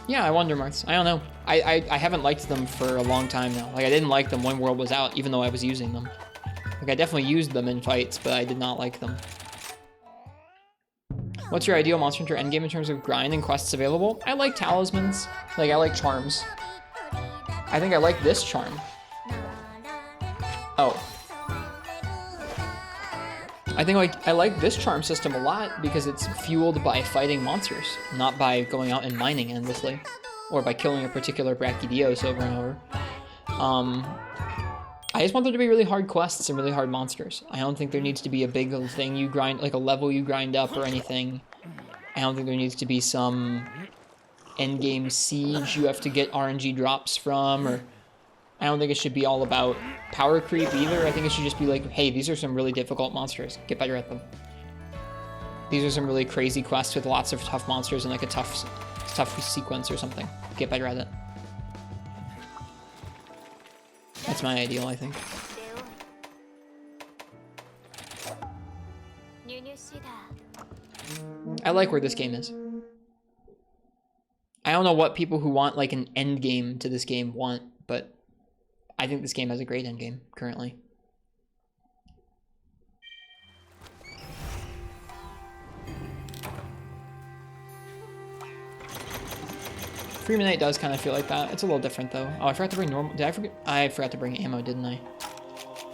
Yeah, I wonder, Marks. I don't know. I haven't liked them for a long time now. Like, I didn't like them when World was out, even though I was using them. Like, I definitely used them in fights, but I did not like them. What's your ideal Monster Hunter endgame in terms of grind and quests available? I like talismans. Like, I like charms. I think I like this charm. Oh. I think I like this charm system a lot because it's fueled by fighting monsters, not by going out and mining endlessly, or by killing a particular Brachydios over and over. I just want there to be really hard quests and really hard monsters. I don't think there needs to be a big thing you grind, like a level you grind up or anything. I don't think there needs to be some endgame siege you have to get RNG drops from, or I don't think it should be all about power creep either. I think it should just be like, hey, these are some really difficult monsters. Get better at them. These are some really crazy quests with lots of tough monsters and like a tough sequence or something. Get better at it. That's my ideal, I think. I like where this game is. I don't know what people who want like an end game to this game want, but I think this game has a great end game currently. Freemanite does kind of feel like that. It's a little different though. Oh, I forgot to bring normal. Did I forget? I forgot to bring ammo, didn't I?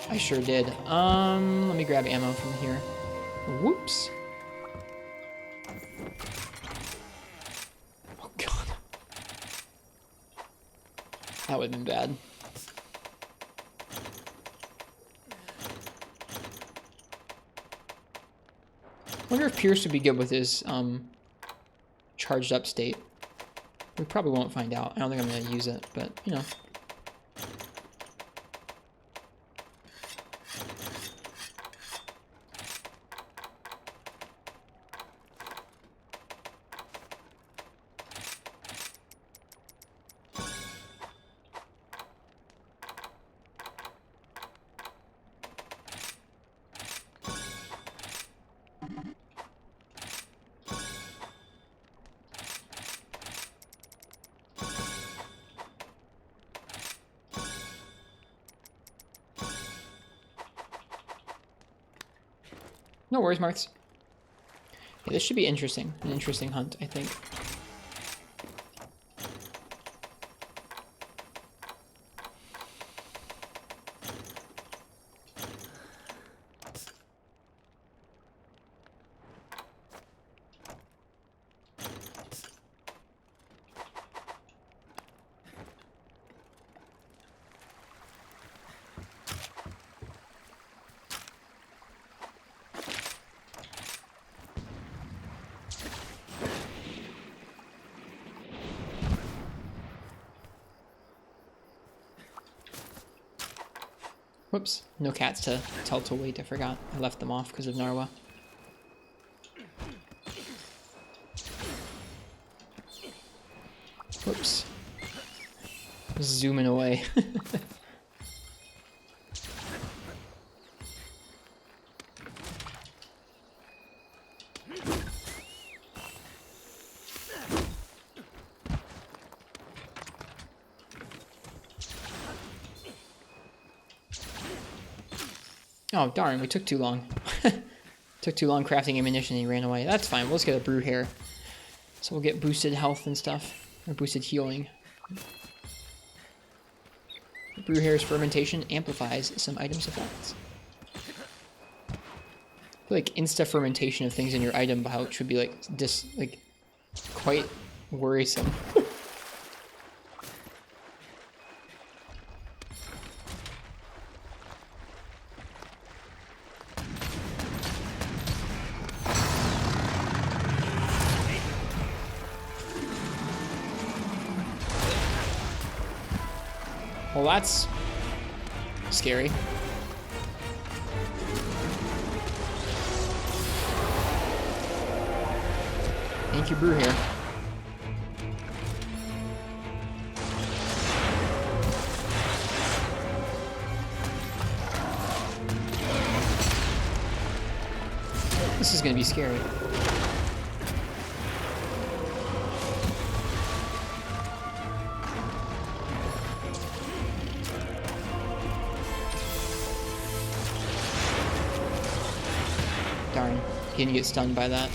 I sure did. Let me grab ammo from here. Whoops. Oh god. That would have been bad. I wonder if Pierce would be good with his charged up state. We probably won't find out. I don't think I'm going to use it, but, you know. No worries, Marks. Yeah, this should be interesting. An interesting hunt, I think. Whoops, no cats to tell to wait, I forgot. I left them off because of Narwa. Whoops. Zooming away. Oh, darn, we took too long. Took too long crafting ammunition and he ran away. That's fine, we'll just get a brew here. So we'll get boosted health and stuff. Or boosted healing. Brew hair's fermentation amplifies some items' effects. I feel like insta-fermentation of things in your item pouch should be like, quite worrisome. Well, that's scary. Thank you, brew here. This is gonna be scary. He didn't get stunned by that.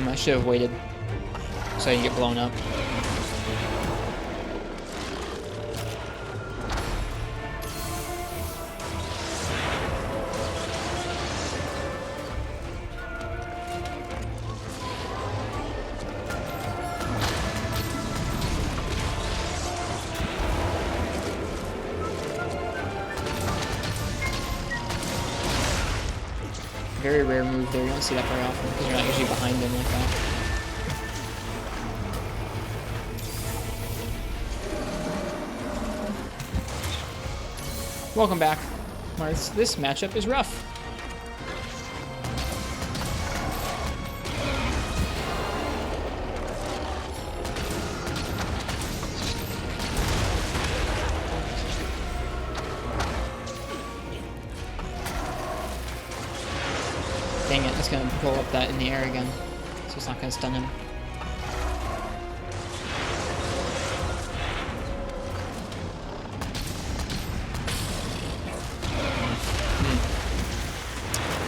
I should have waited so I didn't get blown up. Very rare move there. You don't see that very often because you're not usually behind him like that. Welcome back, Marth. This matchup is rough. Dang it, it's gonna pull up that in the air again. So it's not gonna stun him.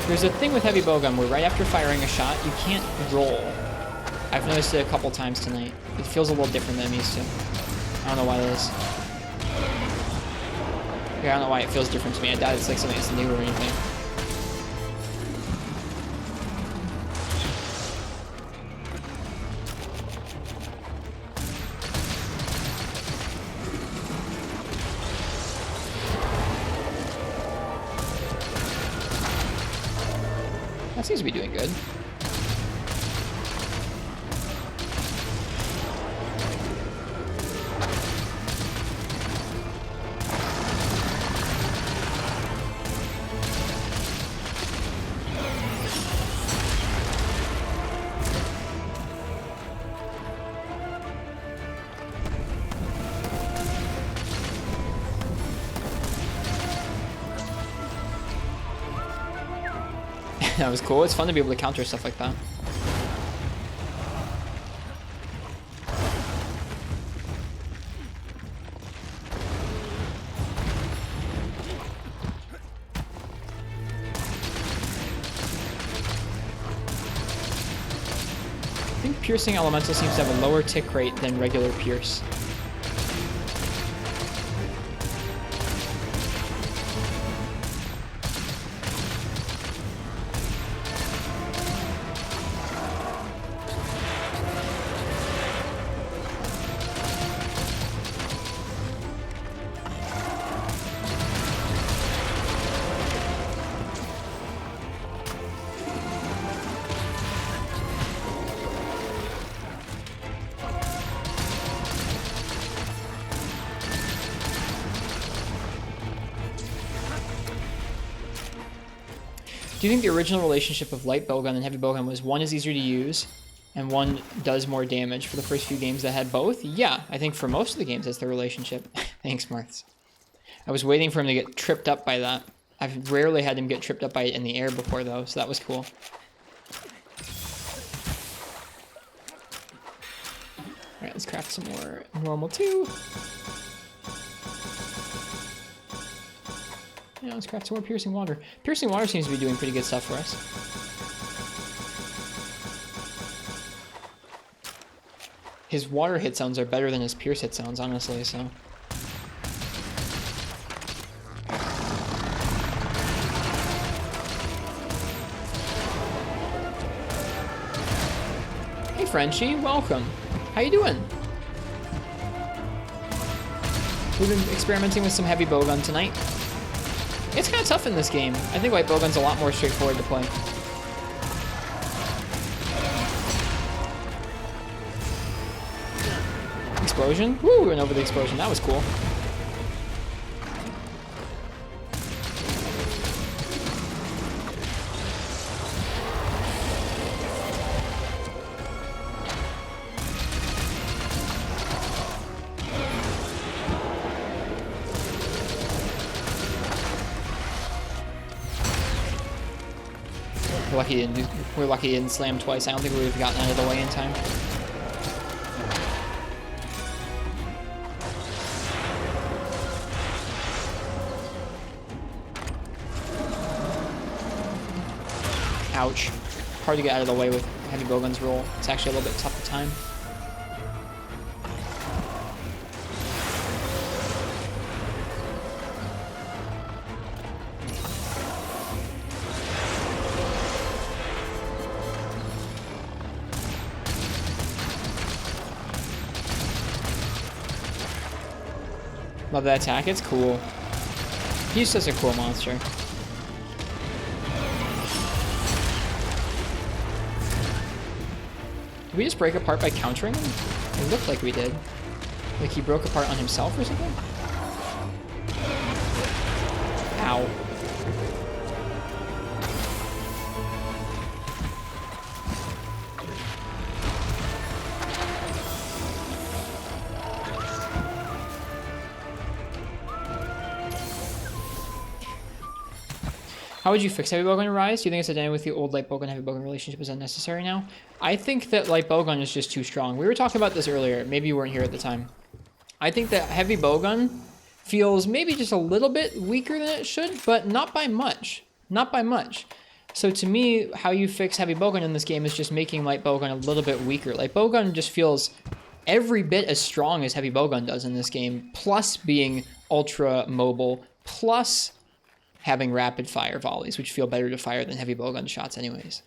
There's a thing with Heavy Bowgun where right after firing a shot, you can't roll. I've noticed it a couple times tonight. It feels a little different than I'm used to. I don't know why that is. Yeah, I don't know why it feels different to me. I doubt it's like something that's new or anything. That seems to be doing good. That was cool. It's fun to be able to counter stuff like that. I think Piercing Elemental seems to have a lower tick rate than regular Pierce. Do you think the original relationship of Light Bowgun and Heavy Bowgun was one is easier to use and one does more damage for the first few games that had both? Yeah, I think for most of the games that's the relationship. Thanks, Marths. I was waiting for him to get tripped up by that. I've rarely had him get tripped up by it in the air before though, so that was cool. Alright, let's craft some more normal too. Yeah, let's craft some more Piercing Water. Piercing Water seems to be doing pretty good stuff for us. His water hit sounds are better than his Pierce hit sounds, honestly, so... Hey, Frenchie, welcome. How you doing? We've been experimenting with some Heavy Bowgun tonight. It's kind of tough in this game. I think Light Bowgun's a lot more straightforward to play. Explosion? Woo, we went over the explosion. That was cool. We're lucky he didn't slam twice. I don't think we would have gotten out of the way in time. Ouch. Hard to get out of the way with Heavy Bowgun's roll. It's actually a little bit tough to time. Love that attack. It's cool. He's such a cool monster. Did we just break apart by countering him? It looked like we did. Like he broke apart on himself or something? Ow. How would you fix Heavy Bowgun Rise? Do you think it's identical with the old Light Bowgun Heavy Bowgun relationship is unnecessary now? I think that Light Bowgun is just too strong. We were talking about this earlier. Maybe you weren't here at the time. I think that Heavy Bowgun feels maybe just a little bit weaker than it should, but not by much. Not by much. So to me, how you fix Heavy Bowgun in this game is just making Light Bowgun a little bit weaker. Light Bowgun just feels every bit as strong as Heavy Bowgun does in this game, plus being ultra mobile, plus having rapid fire volleys, which feel better to fire than Heavy Bowgun shots anyways.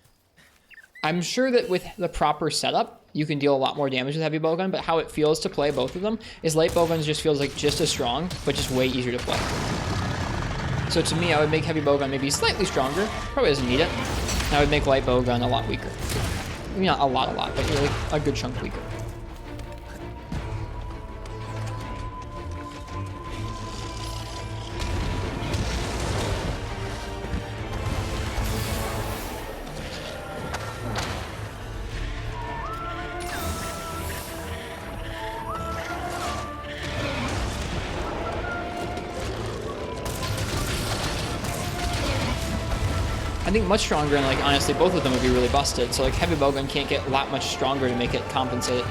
I'm sure that with the proper setup, you can deal a lot more damage with Heavy Bowgun, but how it feels to play both of them is Light Bowgun just feels like just as strong, but just way easier to play. So to me, I would make Heavy Bowgun maybe slightly stronger, probably doesn't need it. And I would make Light Bowgun a lot weaker. Maybe not a lot, but like a good chunk weaker. I think much stronger, and like honestly both of them would be really busted. So like Heavy Bowgun can't get a lot much stronger to make it compensate,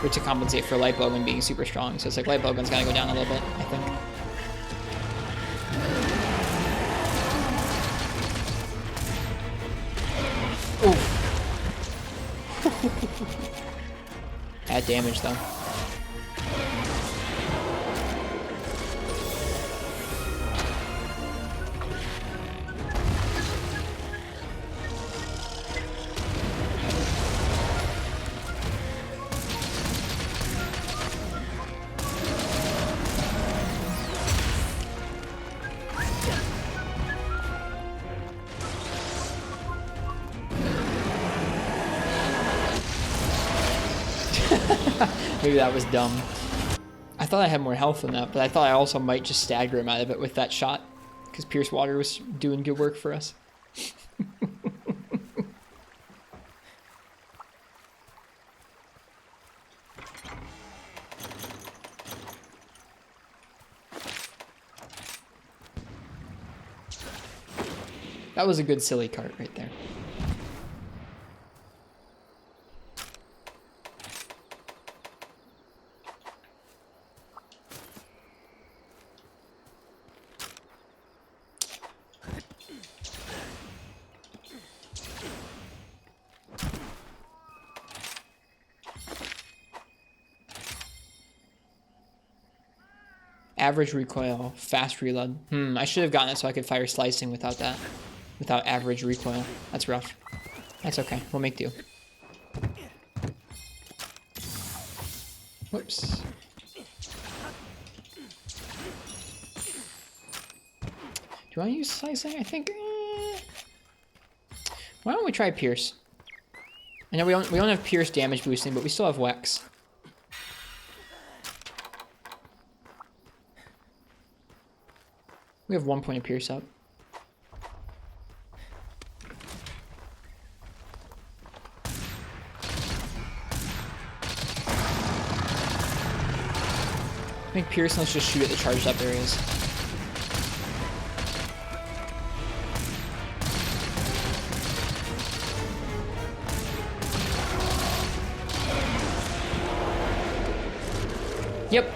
or to compensate for Light Bowgun being super strong. So it's like Light Bowgun's gotta go down a little bit, I think. Ooh. Bad damage though. Maybe that was dumb. I thought I had more health than that, but I thought I also might just stagger him out of it with that shot, because Pierce Water was doing good work for us. That was a good silly cart right there. Average recoil, fast reload. I should have gotten it so I could fire slicing without that. Without average recoil. That's rough. That's okay. We'll make do. Whoops. Do you want to use slicing? I think... Why don't we try Pierce? I know we don't have Pierce damage boosting, but we still have Wex. We have 1 point of Pierce up. I think Pierce, let's just shoot at the charged up areas. Yep.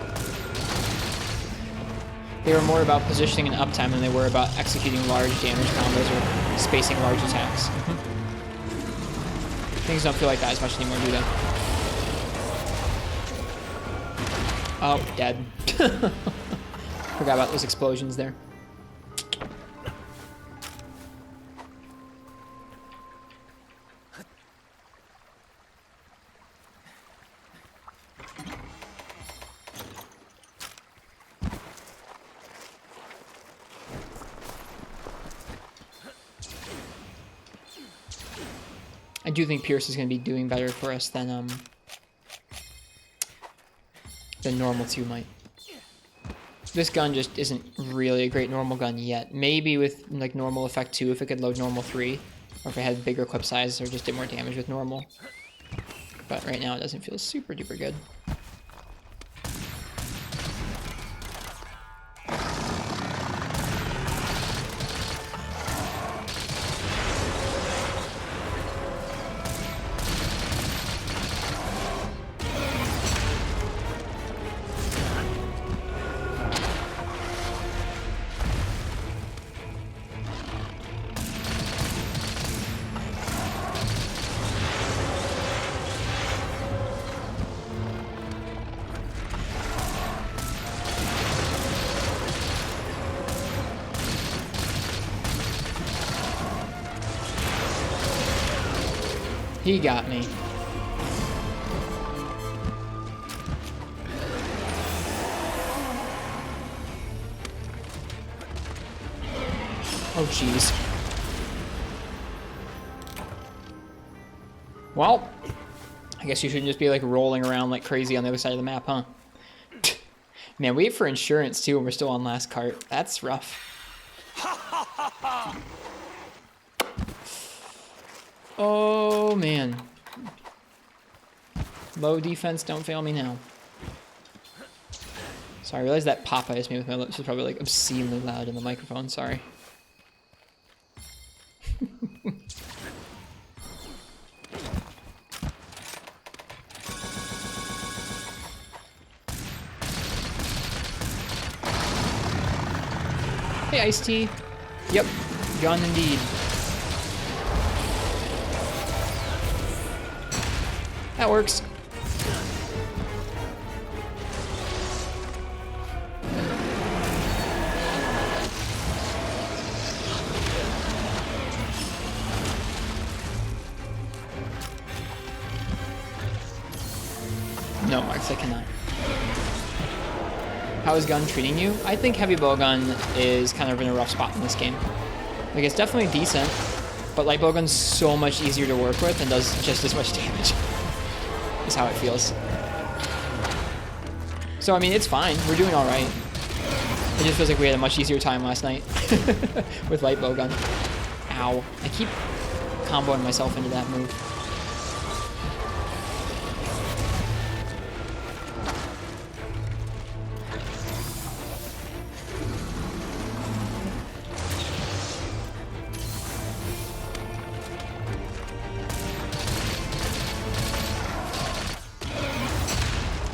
They were more about positioning and uptime than they were about executing large damage combos or spacing large attacks. Things don't feel like that as much anymore, do they? Oh, dead. Forgot about those explosions there. I do think Pierce is going to be doing better for us than normal 2 might. This gun just isn't really a great normal gun yet. Maybe with like normal effect 2 if it could load normal 3, or if it had bigger clip size or just did more damage with normal. But right now it doesn't feel super duper good. He got me. Oh, jeez. Well, I guess you shouldn't just be like rolling around like crazy on the other side of the map, huh? Man, wait for insurance too and we're still on last cart. That's rough. Oh, man. Low defense, don't fail me now. Sorry, I realized that pop I just made with my lips was probably like obscenely loud in the microphone. Sorry. Hey, Ice-T. Yep, gun indeed. That works. No, Marks, I cannot. How is gun treating you? I think Heavy Bowgun is kind of in a rough spot in this game. Like, it's definitely decent, but Light Bowgun's so much easier to work with and does just as much damage. Is how it feels. So, I mean, it's fine. We're doing all right. It just feels like we had a much easier time last night with Light Bowgun. Ow. I keep comboing myself into that move.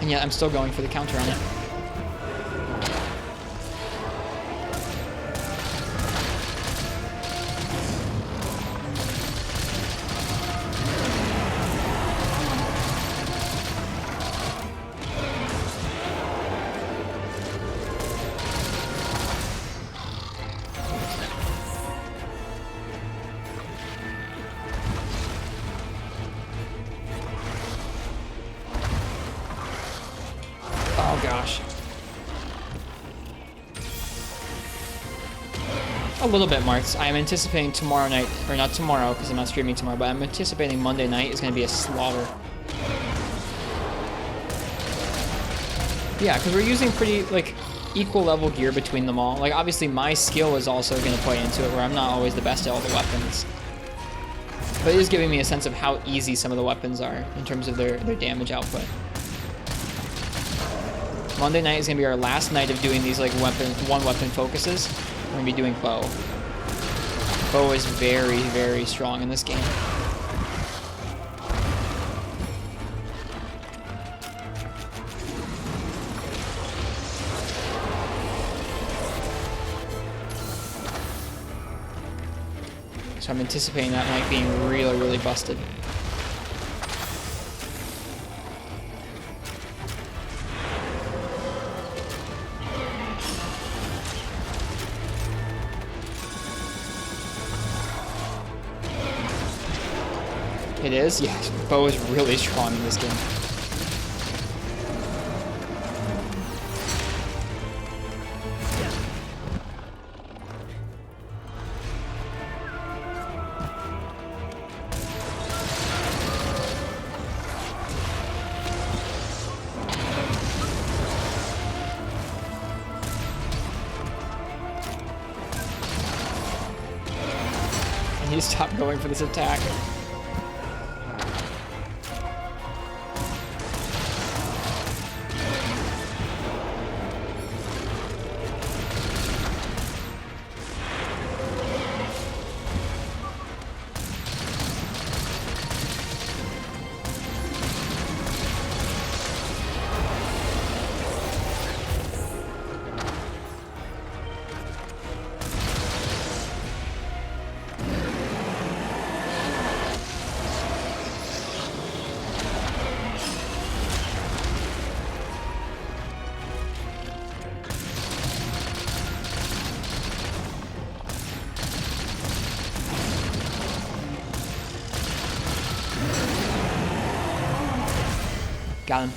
And yeah, I'm still going for the counter on it. Oh gosh. A little bit, Marks. I'm anticipating tomorrow night, or not tomorrow because I'm not streaming tomorrow, but I'm anticipating Monday night is going to be a slaughter. Yeah, because we're using pretty, like, equal level gear between them all. Like, obviously my skill is also going to play into it, where I'm not always the best at all the weapons. But it is giving me a sense of how easy some of the weapons are in terms of their damage output. Monday night is going to be our last night of doing these, like, one weapon focuses. We're going to be doing bow. Bow is very, very strong in this game. So I'm anticipating that night being really, really busted. It is? Yeah, bow is really strong in this game. I need to stop going for this attack. Got him.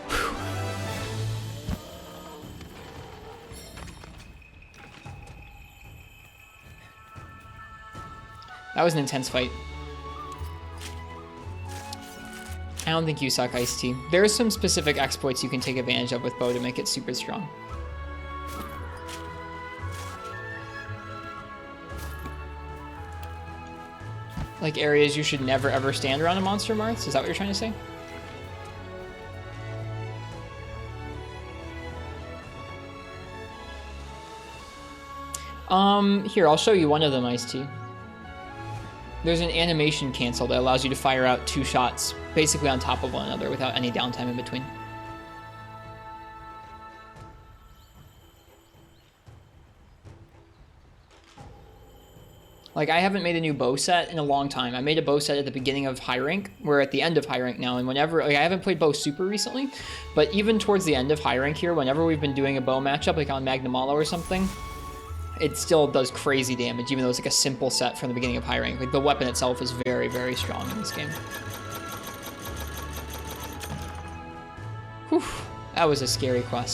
Whew. That was an intense fight. I don't think you suck, Ice-T. There are some specific exploits you can take advantage of with bow to make it super strong. Like areas you should never ever stand around a monster, Marth? Is that what you're trying to say? Here, I'll show you one of them, Ice-T. There's an animation cancel that allows you to fire out 2 shots basically on top of one another without any downtime in between. Like, I haven't made a new bow set in a long time. I made a bow set at the beginning of high rank. We're at the end of high rank now, and whenever, like, I haven't played bow super recently, but even towards the end of high rank here, whenever we've been doing a bow matchup, like on Magnamalo or something, it still does crazy damage, even though it's like a simple set from the beginning of high rank. Like, the weapon itself is very, very strong in this game. Whew, that was a scary quest.